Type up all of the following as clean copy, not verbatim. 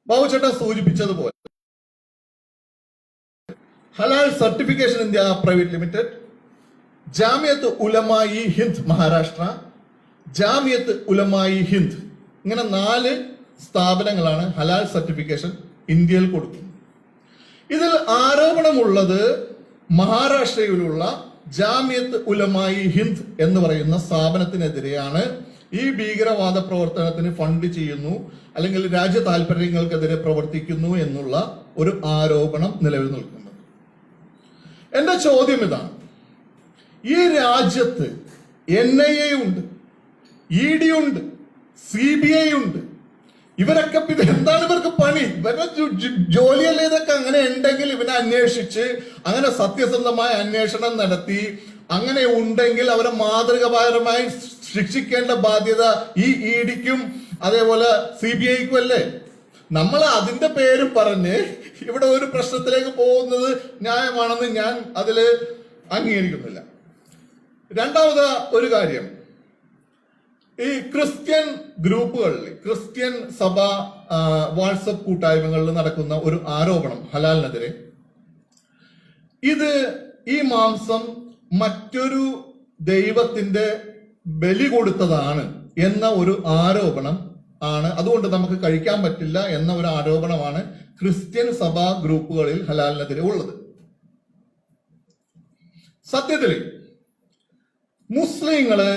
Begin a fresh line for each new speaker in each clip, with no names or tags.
ബാബുചേട്ടൻ സൂചിപ്പിച്ചതുപോലെ ഹലാൽ certification India private limited, Jamiat ഉലമായി Hind Maharashtra, Jamiat ഉലമായി Hind, ഇങ്ങനെ 4 സ്ഥാപനങ്ങളാണ് ഹലാൽ സർട്ടിഫിക്കേഷൻ ഇന്ത്യയിൽ കൊടുക്കുന്നത്. ഇതിൽ ആരോപണമുള്ളത് മഹാരാഷ്ട്രയിലുള്ള ജാമിയത്ത് ഉലമായി ഹിന്ദ് എന്ന് പറയുന്ന സ്ഥാപനത്തിനെതിരെയാണ്. ഈ ഭീകരവാദ പ്രവർത്തനത്തിന് ഫണ്ട് ചെയ്യുന്നു അല്ലെങ്കിൽ രാജ്യ താല്പര്യങ്ങൾക്കെതിരെ പ്രവർത്തിക്കുന്നു എന്നുള്ള ഒരു ആരോപണം നിലവിൽ നിൽക്കുന്നത്. എന്റെ ചോദ്യം ഇതാണ്, ഈ രാജ്യത്ത് NIA ഉണ്ട്, ED ഉണ്ട്, CBI ഉണ്ട്. ഇവരൊക്കെ എന്താണ് ഇവർക്ക് പണി? ഇവരുടെ ജോലിയല്ലേ ഇതൊക്കെ? അങ്ങനെ ഉണ്ടെങ്കിൽ ഇവനെ അന്വേഷിച്ച് അങ്ങനെ സത്യസന്ധമായ അന്വേഷണം നടത്തി അങ്ങനെ ഉണ്ടെങ്കിൽ അവരെ മാതൃകാപരമായി ശിക്ഷിക്കേണ്ട ബാധ്യത ഈ EDക്കും അതേപോലെ CBIക്കും അല്ലേ? നമ്മൾ അതിന്റെ പേരും പറഞ്ഞ് ഇവിടെ ഒരു പ്രശ്നത്തിലേക്ക് പോകുന്നത് ന്യായമാണെന്ന് ഞാൻ അതില് അംഗീകരിക്കുന്നില്ല. രണ്ടാമത് ഒരു കാര്യം, ഈ ക്രിസ്ത്യൻ ഗ്രൂപ്പുകളിൽ, ക്രിസ്ത്യൻ സഭ വാട്സപ്പ് കൂട്ടായ്മകളിൽ നടക്കുന്ന ഒരു ആരോപണം ഹലാലിനെതിരെ, ഈ മാംസം മറ്റൊരു ദൈവത്തിന്റെ ബലി കൊടുത്തതാണ് എന്ന ഒരു ആരോപണം ആണ്. അതുകൊണ്ട് നമുക്ക് കഴിക്കാൻ പറ്റില്ല എന്ന ഒരു ആരോപണമാണ് ക്രിസ്ത്യൻ സഭാ ഗ്രൂപ്പുകളിൽ ഹലാലിനെതിരെ ഉള്ളത്. സത്യത്തിൽ മുസ്ലിങ്ങള്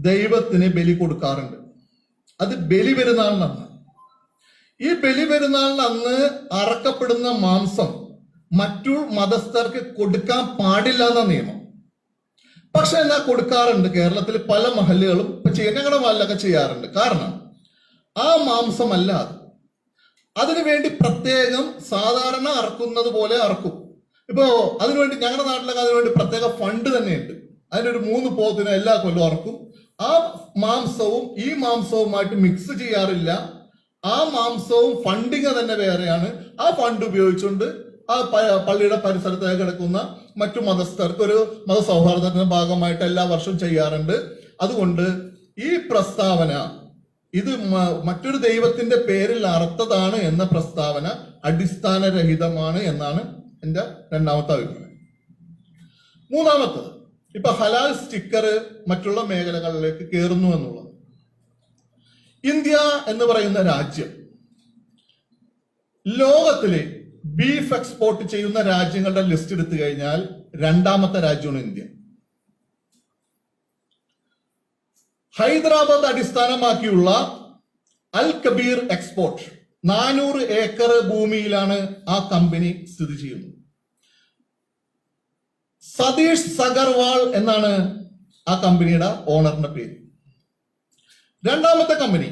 ദൈവത്തിന് ബലി കൊടുക്കാറുണ്ട്. അത് ബലി പെരുന്നാളിനന്ന്. ഈ ബലി പെരുന്നാളിനന്ന് അറക്കപ്പെടുന്ന മാംസം മറ്റു മതസ്ഥർക്ക് കൊടുക്കാൻ പാടില്ല എന്ന നിയമം. പക്ഷെ എന്നാ കൊടുക്കാറുണ്ട്. കേരളത്തിൽ പല മഹല്ലുകളും ഞങ്ങളുടെ മഹലൊക്കെ ചെയ്യാറുണ്ട്. കാരണം ആ മാംസമല്ല അത്, അതിനുവേണ്ടി പ്രത്യേകം സാധാരണ അറക്കുന്നത് പോലെ അറക്കും. ഇപ്പോ അതിനുവേണ്ടി ഞങ്ങളുടെ നാട്ടിലൊക്കെ അതിനുവേണ്ടി പ്രത്യേക ഫണ്ട് തന്നെയുണ്ട്. അതിനൊരു 3 പോത്തിനെ എല്ലാ കൊല്ലവും അറക്കും. ആ മാംസവും ഈ മാംസവുമായിട്ട് മിക്സ് ചെയ്യാറില്ല. ആ മാംസവും ഫണ്ടിങ് തന്നെ വേറെയാണ്. ആ ഫണ്ട് ഉപയോഗിച്ചുകൊണ്ട് ആ പള്ളിയുടെ പരിസരത്ത് കിടക്കുന്ന മറ്റു മതസ്ഥർക്ക് ഒരു മതസൗഹാർദ്ദത്തിന്റെ ഭാഗമായിട്ട് എല്ലാ വർഷവും ചെയ്യാറുണ്ട്. അതുകൊണ്ട് ഈ പ്രസ്താവന, ഇത് മറ്റൊരു ദൈവത്തിന്റെ പേരിൽ അർത്ഥതാണ് എന്ന പ്രസ്താവന അടിസ്ഥാനരഹിതമാണ് എന്നാണ് എന്റെ രണ്ടാമത്തെ അഭിപ്രായം. മൂന്നാമത്തത്, ഇപ്പൊ ഹലാൽ സ്റ്റിക്കർ മറ്റുള്ള മേഖലകളിലേക്ക് കയറുന്നു എന്നുള്ളത്. ഇന്ത്യ എന്ന് പറയുന്ന രാജ്യം ലോകത്തിലെ ബീഫ് എക്സ്പോർട്ട് ചെയ്യുന്ന രാജ്യങ്ങളുടെ ലിസ്റ്റ് എടുത്തു കഴിഞ്ഞാൽ 2ാമത്തെ രാജ്യമാണ് ഇന്ത്യ. ഹൈദരാബാദ് അടിസ്ഥാനമാക്കിയുള്ള അൽ കബീർ എക്സ്പോർട്ട് 400 ഏക്കർ ഭൂമിയിലാണ് ആ കമ്പനി സ്ഥിതി ചെയ്യുന്നത്. സതീഷ് സഗർവാൾ എന്നാണ് ആ കമ്പനിയുടെ ഓണറിന്റെ പേര്. 2ാമത്തെ കമ്പനി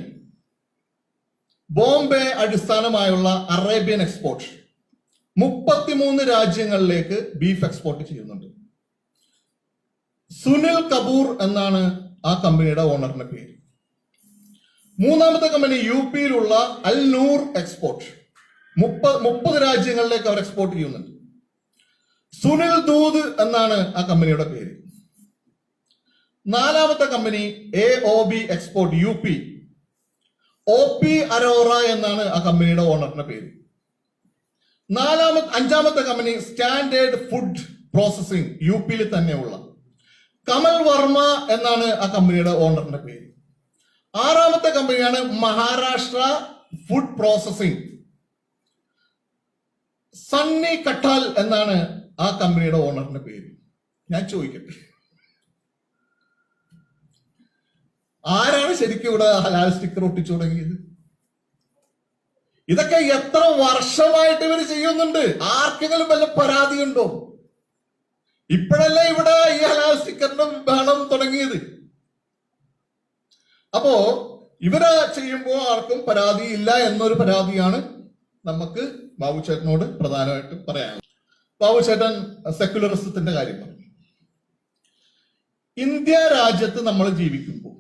ബോംബെ അടിസ്ഥാനമായുള്ള അറേബ്യൻ എക്സ്പോർട്ട് 33 രാജ്യങ്ങളിലേക്ക് ബീഫ് എക്സ്പോർട്ട് ചെയ്യുന്നുണ്ട്. സുനിൽ കപൂർ എന്നാണ് ആ കമ്പനിയുടെ ഓണറിന്റെ പേര്. 3ാമത്തെ കമ്പനി UPയിലുള്ള അൽ നൂർ എക്സ്പോർട്ട് 30 രാജ്യങ്ങളിലേക്ക് അവർ എക്സ്പോർട്ട് ചെയ്യുന്നുണ്ട്. സുനിൽ ദൂത് എന്നാണ് ആ കമ്പനിയുടെ പേര്. 4ാമത്തെ കമ്പനി AOB export UP, OP Arora എന്നാണ് ആ കമ്പനിയുടെ ഓണറിന്റെ പേര്. 5ാമത്തെ കമ്പനി സ്റ്റാൻഡേർഡ് ഫുഡ് പ്രോസസിംഗ് UPയിൽ തന്നെയുള്ള കമൽ വർമ്മ എന്നാണ് ആ കമ്പനിയുടെ ഓണറിന്റെ പേര്. 6ാമത്തെ കമ്പനിയാണ് മഹാരാഷ്ട്ര ഫുഡ് പ്രോസസിംഗ്, സണ്ണി കട്ടാൽ എന്നാണ് ആ കമ്പനിയുടെ ഓണറിന്റെ പേര്. ഞാൻ ചോദിക്കട്ടെ, ആരാണ് ശരിക്കും ഇവിടെ ഹലാൽ സ്റ്റിക്കർ ഒട്ടിച്ചു തുടങ്ങിയത്? ഇതൊക്കെ എത്ര വർഷമായിട്ട് ഇവർ ചെയ്യുന്നുണ്ട്? ആർക്കെങ്കിലും വല്ല പരാതിയുണ്ടോ? ഇപ്പോഴല്ലേ ഇവിടെ ഈ ഹലാൽ സ്റ്റിക്കറിന്റെ ബഹളം തുടങ്ങിയത്. അപ്പോ ഇവര് ചെയ്യുമ്പോൾ ആർക്കും പരാതിയില്ല എന്നൊരു പരാതിയാണ് നമുക്ക് ബാബുചേട്ടനോട് പ്രധാനമായിട്ടും പറയാനുള്ളത്. ബാബുചേട്ടൻ സെക്യുലറിസത്തിന്റെ കാര്യം പറഞ്ഞു. ഇന്ത്യ രാജ്യത്ത് നമ്മൾ ജീവിക്കുമ്പോൾ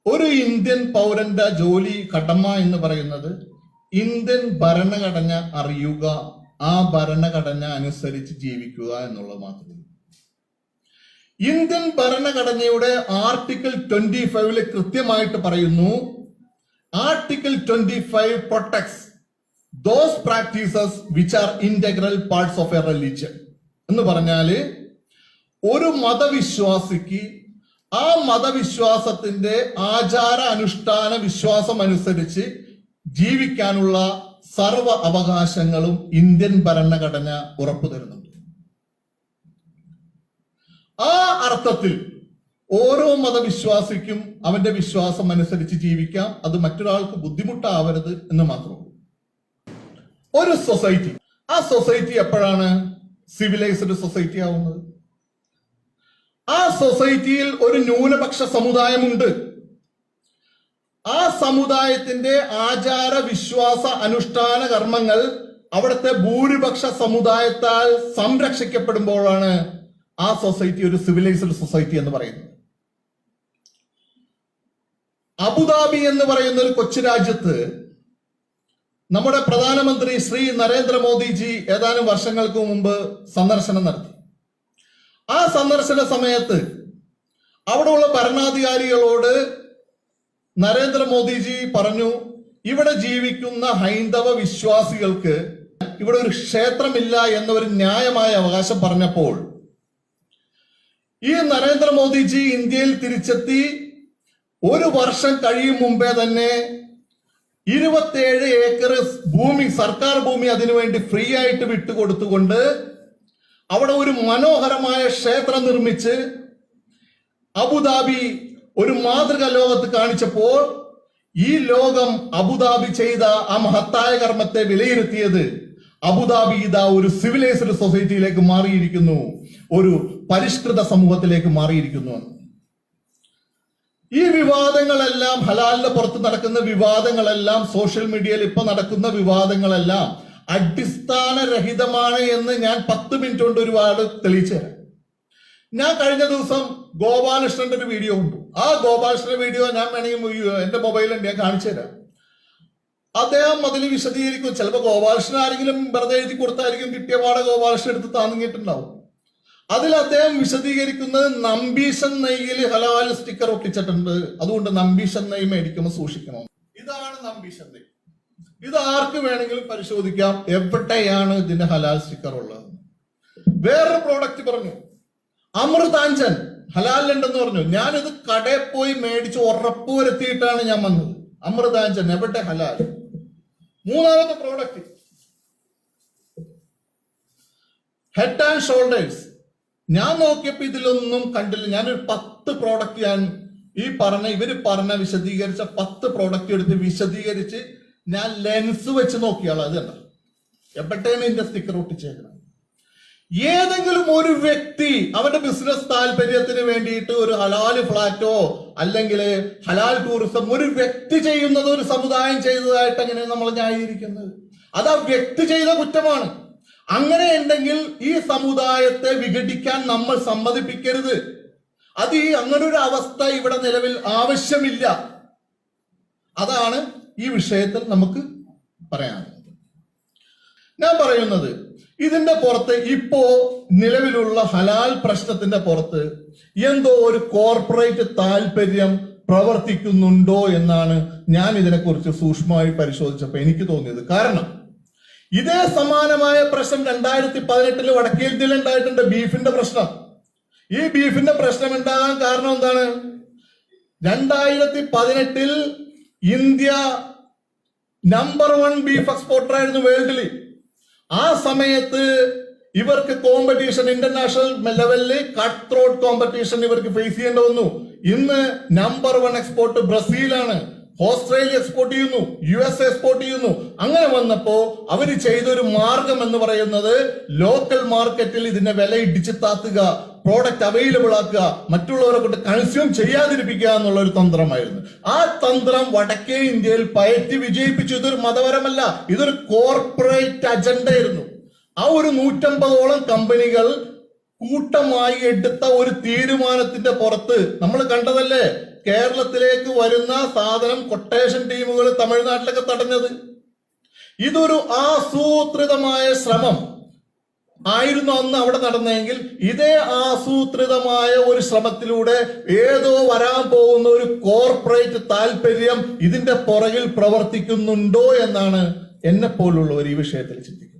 ഒരു ഇന്ത്യൻ പൗരന്റെ ജോലി കടമ എന്ന് പറയുന്നത് ഇന്ത്യൻ ഭരണഘടന അറിയുക, ആ ഭരണഘടന അനുസരിച്ച് ജീവിക്കുക എന്നുള്ളത് മാത്രമേ. ഇന്ത്യൻ ഭരണഘടനയുടെ ആർട്ടിക്കിൾ 25 കൃത്യമായിട്ട് പറയുന്നു, article 25 protects those practices which are integral parts of a religion. എന്ന് പറഞ്ഞാല് ഒരു മതവിശ്വാസിക്ക് ആ മതവിശ്വാസത്തിന്റെ ആചാര അനുഷ്ഠാന വിശ്വാസം അനുസരിച്ച് ജീവിക്കാനുള്ള സർവ അവകാശങ്ങളും ഇന്ത്യൻ ഭരണഘടന ഉറപ്പു തരുന്നുണ്ട്. ആ അർത്ഥത്തിൽ ഓരോ മതവിശ്വാസിക്കും അവന്റെ വിശ്വാസം അനുസരിച്ച് ജീവിക്കാം. അത് മറ്റൊരാൾക്ക് ബുദ്ധിമുട്ടാവരുത് എന്ന് മാത്രമേ. ഒരു സൊസൈറ്റി, ആ സൊസൈറ്റി എപ്പോഴാണ് സിവിലൈസ്ഡ് സൊസൈറ്റി ആവുന്നത്? ആ സൊസൈറ്റിയിൽ ഒരു ന്യൂനപക്ഷ സമുദായമുണ്ട്. ആ സമുദായത്തിന്റെ ആചാര വിശ്വാസ അനുഷ്ഠാന കർമ്മങ്ങൾ അവിടുത്തെ ഭൂരിപക്ഷ സമുദായത്താൽ സംരക്ഷിക്കപ്പെടുമ്പോഴാണ് ആ സൊസൈറ്റി ഒരു സിവിലൈസ്ഡ് സൊസൈറ്റി എന്ന് പറയുന്നത്. അബുദാബി എന്ന് പറയുന്ന ഒരു കൊച്ചു രാജ്യത്ത് നമ്മുടെ പ്രധാനമന്ത്രി ശ്രീ നരേന്ദ്രമോദിജി ഏതാനും വർഷങ്ങൾക്ക് മുമ്പ് സന്ദർശനം നടത്തി. ആ സന്ദർശന സമയത്ത് അവിടെയുള്ള ഭരണാധികാരികളോട് നരേന്ദ്രമോദിജി പറഞ്ഞു, ഇവിടെ ജീവിക്കുന്ന ഹൈന്ദവ വിശ്വാസികൾക്ക് ഇവിടെ ഒരു ക്ഷേത്രമില്ല എന്ന ഒരു ന്യായമായ അവകാശം പറഞ്ഞപ്പോൾ ഈ നരേന്ദ്രമോദിജി ഇന്ത്യയിൽ തിരിച്ചെത്തി ഒരു വർഷം കഴിയും മുമ്പേ തന്നെ 27 ഏക്കർ ഭൂമി, സർക്കാർ ഭൂമി അതിനുവേണ്ടി ഫ്രീ ആയിട്ട് വിട്ടുകൊടുത്തുകൊണ്ട് അവിടെ ഒരു മനോഹരമായ ക്ഷേത്രം നിർമ്മിച്ച് അബുദാബി ഒരു മാതൃക ലോകത്ത് കാണിച്ചപ്പോൾ ഈ ലോകം അബുദാബി ചെയ്ത ആ മഹത്തായ കർമ്മത്തെ വിലയിരുത്തിയത് അബുദാബി ഇതാ ഒരു സിവിലൈസ്ഡ് സൊസൈറ്റിയിലേക്ക് മാറിയിരിക്കുന്നു, ഒരു പരിഷ്കൃത സമൂഹത്തിലേക്ക് മാറിയിരിക്കുന്നു. ഈ വിവാദങ്ങളെല്ലാം, ഹലാലിന്റെ പുറത്ത് നടക്കുന്ന വിവാദങ്ങളെല്ലാം, സോഷ്യൽ മീഡിയയിൽ ഇപ്പൊ നടക്കുന്ന വിവാദങ്ങളെല്ലാം അടിസ്ഥാനരഹിതമാണ് എന്ന് ഞാൻ 10 മിനിറ്റ് കൊണ്ട് ഒരുപാട് തെളിയിച്ചു തരാം. ഞാൻ കഴിഞ്ഞ ദിവസം ഗോപാലകൃഷ്ണന്റെ ഒരു വീഡിയോ ഉണ്ട്. ആ ഗോപാലകൃഷ്ണന്റെ വീഡിയോ ഞാൻ വേണമെങ്കിൽ എന്റെ മൊബൈലിൽ ഞാൻ കാണിച്ചു തരാം. അദ്ദേഹം അതിൽ വിശദീകരിക്കും. ചിലപ്പോൾ ഗോപാലകൃഷ്ണൻ ആരെങ്കിലും വെറുതെ എഴുതി കൊടുത്തായിരിക്കും, കിട്ടിയ പാടെ ഗോപാലകൃഷ്ണൻ എടുത്ത് താങ്ങിയിട്ടുണ്ടാവും. അതിൽ അദ്ദേഹം വിശദീകരിക്കുന്നത് നമ്പീശൻ നെയ്യിൽ ഹലാൽ സ്റ്റിക്കർ ഒട്ടിച്ചിട്ടുണ്ട്, അതുകൊണ്ട് നമ്പീശൻ നെയ്യ് മേടിക്കുമ്പോൾ സൂക്ഷിക്കണം. ഇതാണ് നമ്പീശൻ നെയ്യ്. ഇത് ആർക്ക് വേണമെങ്കിലും പരിശോധിക്കാം എവിടെയാണ് ഇതിന്റെ ഹലാൽ സ്റ്റിക്കർ ഉള്ളത്. വേറൊരു പ്രോഡക്റ്റ് പറഞ്ഞു, അമൃതാഞ്ചൻ ഹലാലുണ്ടെന്ന് പറഞ്ഞു. ഞാനിത് കടയിൽ പോയി മേടിച്ച് ഉറപ്പ് വരുത്തിയിട്ടാണ് ഞാൻ വന്നത്. അമൃതാഞ്ചൻ എവിടെ ഹലാൽ? മൂന്നാമത്തെ പ്രോഡക്റ്റ് ഹെഡ് ആൻഡ് ഷോൾഡേഴ്സ്. ഞാൻ നോക്കിയപ്പോ ഇതിലൊന്നും കണ്ടില്ല. ഞാനൊരു 10 പ്രോഡക്റ്റ് ഞാൻ ഇവര് പറഞ്ഞ വിശദീകരിച്ച 10 പ്രോഡക്റ്റ് എടുത്ത് വിശദീകരിച്ച് ഞാൻ ലെൻസ് വെച്ച് നോക്കിയാളോ അത് കണ്ട എവിടെയാണ് ഇതിന്റെ സ്റ്റിക്കർ ഒട്ടിച്ചേക്കണം. ഏതെങ്കിലും ഒരു വ്യക്തി അവന്റെ ബിസിനസ് താല്പര്യത്തിന് വേണ്ടിയിട്ട് ഒരു ഹലാൽ ഫ്ലാറ്റോ അല്ലെങ്കിൽ ഹലാൽ ടൂറിസം ഒരു വ്യക്തി ചെയ്യുന്നത് ഒരു സമുദായം ചെയ്തതായിട്ട് എങ്ങനെ നമ്മൾ ന്യായീകരിക്കുന്നത്? അത് ആ വ്യക്തി ചെയ്ത കുറ്റമാണ്. അങ്ങനെ ഉണ്ടെങ്കിൽ ഈ സമുദായത്തെ വിഘടിക്കാൻ നമ്മൾ സമ്മതിപ്പിക്കരുത്. അത് അങ്ങനെ ഒരു അവസ്ഥ ഇവിടെ നിലവിൽ ആവശ്യമില്ല. അതാണ് ഈ വിഷയത്തിൽ നമുക്ക് പറയാനുള്ളത്. ഞാൻ പറയുന്നത് ഇതിന്റെ പുറത്ത് ഇപ്പോ നിലവിലുള്ള ഹലാൽ പ്രശ്നത്തിന്റെ പുറത്ത് എന്തോ ഒരു കോർപ്പറേറ്റ് താല്പര്യം പ്രവർത്തിക്കുന്നുണ്ടോ എന്നാണ് ഞാൻ ഇതിനെക്കുറിച്ച് സൂക്ഷ്മമായി പരിശോധിച്ചപ്പോൾ എനിക്ക് തോന്നിയത്. കാരണം ഇതേ സമാനമായ പ്രശ്നം 2018 വടക്കേ ഇന്ത്യയിൽ ഉണ്ടായിട്ടുണ്ട്. ബീഫിന്റെ പ്രശ്നം. ഈ ബീഫിന്റെ പ്രശ്നം ഉണ്ടാകാൻ കാരണം എന്താണ്? 2018 ഇന്ത്യ നമ്പർ 1 ബീഫ് എക്സ്പോർട്ടർ ആയിരുന്നു വേൾഡില്. ആ സമയത്ത് ഇവർക്ക് കോമ്പറ്റീഷൻ, ഇന്റർനാഷണൽ ലെവലില് കട്ട് ത്രോട്ട് കോമ്പറ്റീഷൻ ഇവർക്ക് ഫേസ് ചെയ്യേണ്ടി വന്നു. ഇന്ന് നമ്പർ 1 എക്സ്പോർട്ട് ബ്രസീലാണ്. ഓസ്ട്രേലിയ എക്സ്പോർട്ട് ചെയ്യുന്നു, US എക്സ്പോർട്ട് ചെയ്യുന്നു. അങ്ങനെ വന്നപ്പോ അവര് ചെയ്തൊരു മാർഗം എന്ന് പറയുന്നത് ലോക്കൽ മാർക്കറ്റിൽ ഇതിന്റെ വില ഇടിച്ചു താത്തുക, പ്രോഡക്റ്റ് അവൈലബിൾ ആക്കുക, മറ്റുള്ളവരെ കൊണ്ട് കൺസ്യൂം ചെയ്യാതിരിപ്പിക്കുക എന്നുള്ള ഒരു തന്ത്രമായിരുന്നു. ആ തന്ത്രം വടക്കേ ഇന്ത്യയിൽ പയറ്റി വിജയിപ്പിച്ചു. ഇതൊരു മതപരമല്ല, ഇതൊരു കോർപ്പറേറ്റ് അജണ്ട ആയിരുന്നു. ആ ഒരു 150ഓളം കമ്പനികൾ കൂട്ടമായി എടുത്ത ഒരു തീരുമാനത്തിന്റെ പുറത്ത് നമ്മൾ കണ്ടതല്ലേ കേരളത്തിലേക്ക് വരുന്ന സാധനം കൊട്ടേഷൻ ടീമുകൾ തമിഴ്നാട്ടിലൊക്കെ തടഞ്ഞത്. ഇതൊരു ആസൂത്രിതമായ ശ്രമം ആയിരുന്നു അന്ന് അവിടെ നടന്നെങ്കിൽ, ഇതേ ആസൂത്രിതമായ ഒരു ശ്രമത്തിലൂടെ ഏതോ വരാൻ പോകുന്ന ഒരു കോർപ്പറേറ്റ് താല്പര്യം ഇതിന്റെ പുറകിൽ പ്രവർത്തിക്കുന്നുണ്ടോ എന്നാണ് എന്നെ പോലുള്ളവർ ഈ വിഷയത്തിൽ ചിന്തിക്കണം.